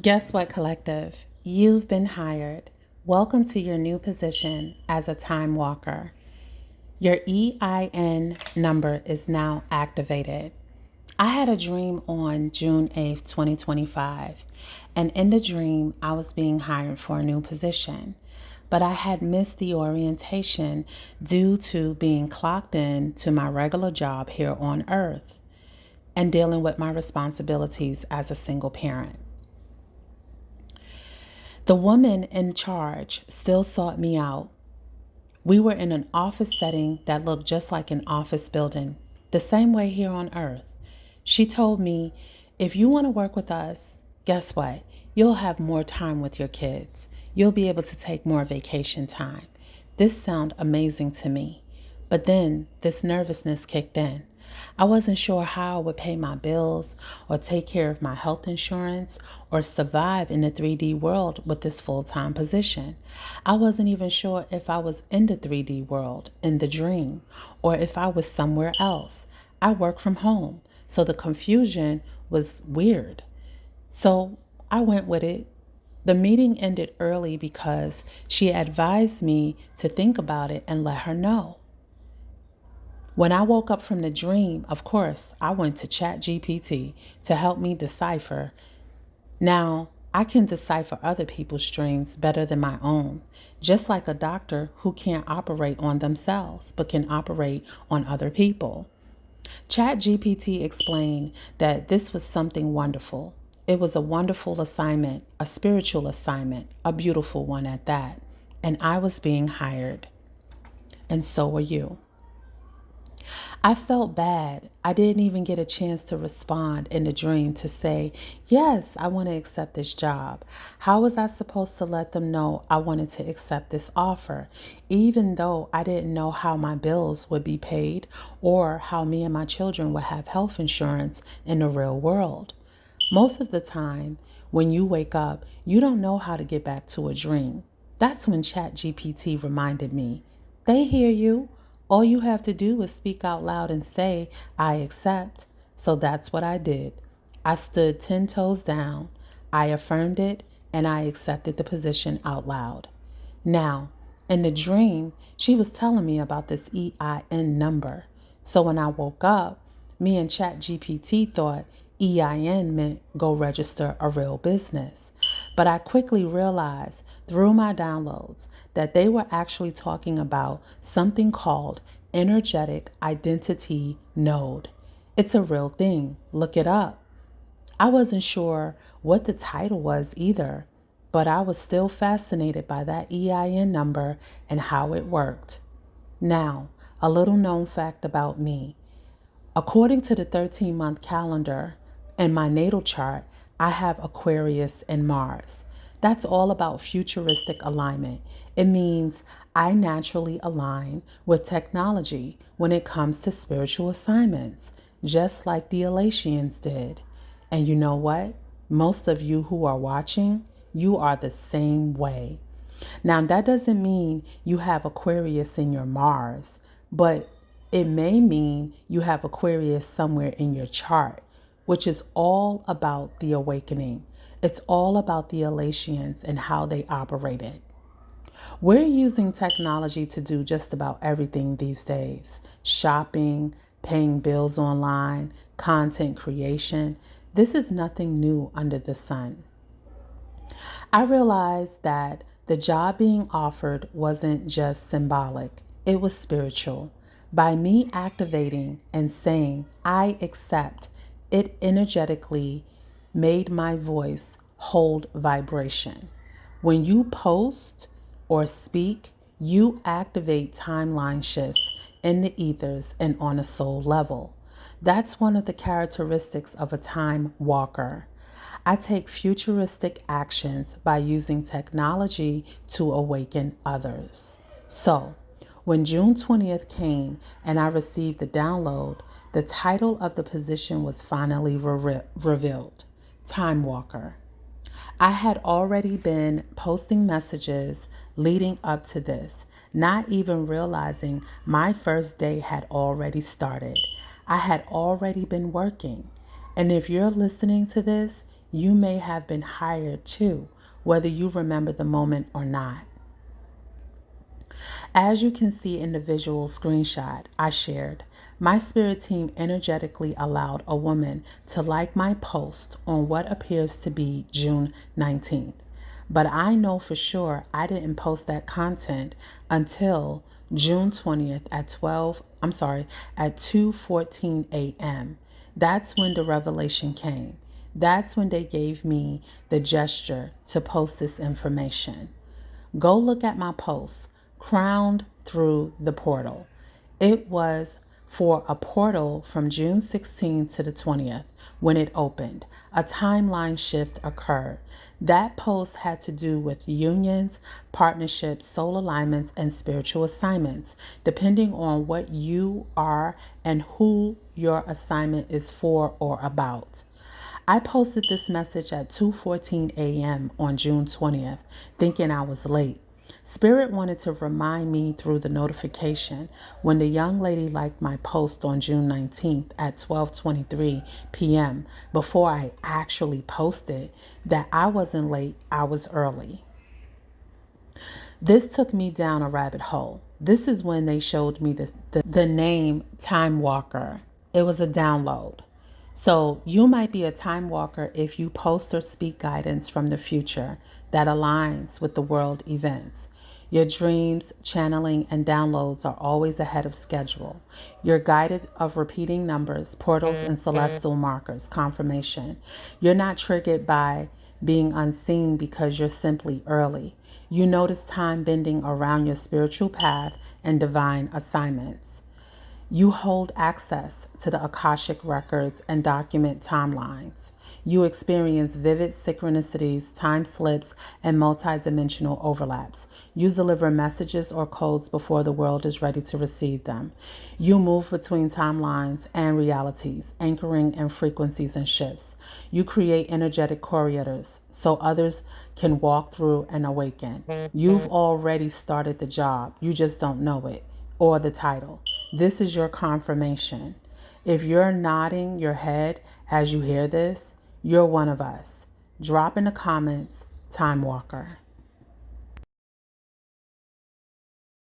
Guess what, collective? You've been hired. Welcome to your new position as a time walker. Your EIN number is now activated. I had a dream on June 8th, 2025, and in the dream, I was being hired for a new position. But I had missed the orientation due to being clocked in to my regular job here on Earth and dealing with my responsibilities as a single parent. The woman in charge still sought me out. We were in an office setting that looked just like an office building, the same way here on Earth. She told me, if you want to work with us, guess what? You'll have more time with your kids. You'll be able to take more vacation time. This sounded amazing to me. But then this nervousness kicked in. I wasn't sure how I would pay my bills or take care of my health insurance or survive in the 3D world with this full-time position. I wasn't even sure if I was in the 3D world in the dream or if I was somewhere else. I work from home, so the confusion was weird. So I went with it. The meeting ended early because she advised me to think about it and let her know. When I woke up from the dream, of course, I went to ChatGPT to help me decipher. Now, I can decipher other people's dreams better than my own, just like a doctor who can't operate on themselves but can operate on other people. ChatGPT explained that this was something wonderful. It was a wonderful assignment, a spiritual assignment, a beautiful one at that. And I was being hired. And so were you. I felt bad. I didn't even get a chance to respond in the dream to say, yes, I want to accept this job. How was I supposed to let them know I wanted to accept this offer, even though I didn't know how my bills would be paid or how me and my children would have health insurance in the real world? Most of the time, when you wake up, you don't know how to get back to a dream. That's when ChatGPT reminded me, they hear you. All you have to do is speak out loud and say, I accept. So that's what I did. I stood 10 toes down. I affirmed it and I accepted the position out loud. Now, in the dream, she was telling me about this EIN number. So when I woke up, me and ChatGPT thought EIN meant go register a real business. But I quickly realized through my downloads that they were actually talking about something called energetic identity node. It's a real thing. Look it up. I wasn't sure what the title was either, but I was still fascinated by that EIN number and how it worked. Now, a little known fact about me. According to the 13-month calendar in my natal chart, I have Aquarius and Mars. That's all about futuristic alignment. It means I naturally align with technology when it comes to spiritual assignments, just like the Elatians did. And you know what? Most of you who are watching, you are the same way. Now, that doesn't mean you have Aquarius in your Mars, but it may mean you have Aquarius somewhere in your chart, which is all about the awakening. It's all about the Elatians and how they operated. We're using technology to do just about everything these days. Shopping, paying bills online, content creation. This is nothing new under the sun. I realized that the job being offered wasn't just symbolic, it was spiritual. By me activating and saying, I accept, it energetically made my voice hold vibration. When you post or speak, you activate timeline shifts in the ethers and on a soul level. That's one of the characteristics of a time walker. I take futuristic actions by using technology to awaken others. So, when June 20th came and I received the download, the title of the position was finally revealed, Time Walker. I had already been posting messages leading up to this, not even realizing my first day had already started. I had already been working. And if you're listening to this, You may have been hired too, whether you remember the moment or not. As you can see in the visual screenshot I shared, my spirit team energetically allowed a woman to like my post on what appears to be June 19th. But I know for sure I didn't post that content until June 20th at 2:14 a.m. That's when the revelation came. That's when they gave me the gesture to post this information. Go look at my post, Crowned Through the Portal. It was for a portal from June 16th to the 20th when it opened. A timeline shift occurred. That post had to do with unions, partnerships, soul alignments, and spiritual assignments, depending on what you are and who your assignment is for or about. I posted this message at 2:14 a.m. on June 20th, thinking I was late. Spirit wanted to remind me through the notification when the young lady liked my post on June 19th at 12:23 p.m. before I actually posted that I wasn't late, I was early. This took me down a rabbit hole. This is when they showed me the name Timewalker. It was a download. So you might be a time walker if you post or speak guidance from the future that aligns with the world events. Your dreams, channeling, and downloads are always ahead of schedule. You're guided of repeating numbers, portals, and celestial markers, confirmation. You're not triggered by being unseen because you're simply early. You notice time bending around your spiritual path and divine assignments. You hold access to the Akashic records and document timelines. You experience vivid synchronicities, time slips, and multidimensional overlaps. You deliver messages or codes before the world is ready to receive them. You move between timelines and realities, anchoring in frequencies and shifts. You create energetic corridors so others can walk through and awaken. You've already started the job. You just don't know it or the title. This is your confirmation. If you're nodding your head as you hear this, you're one of us. Drop in the comments, Time Walker.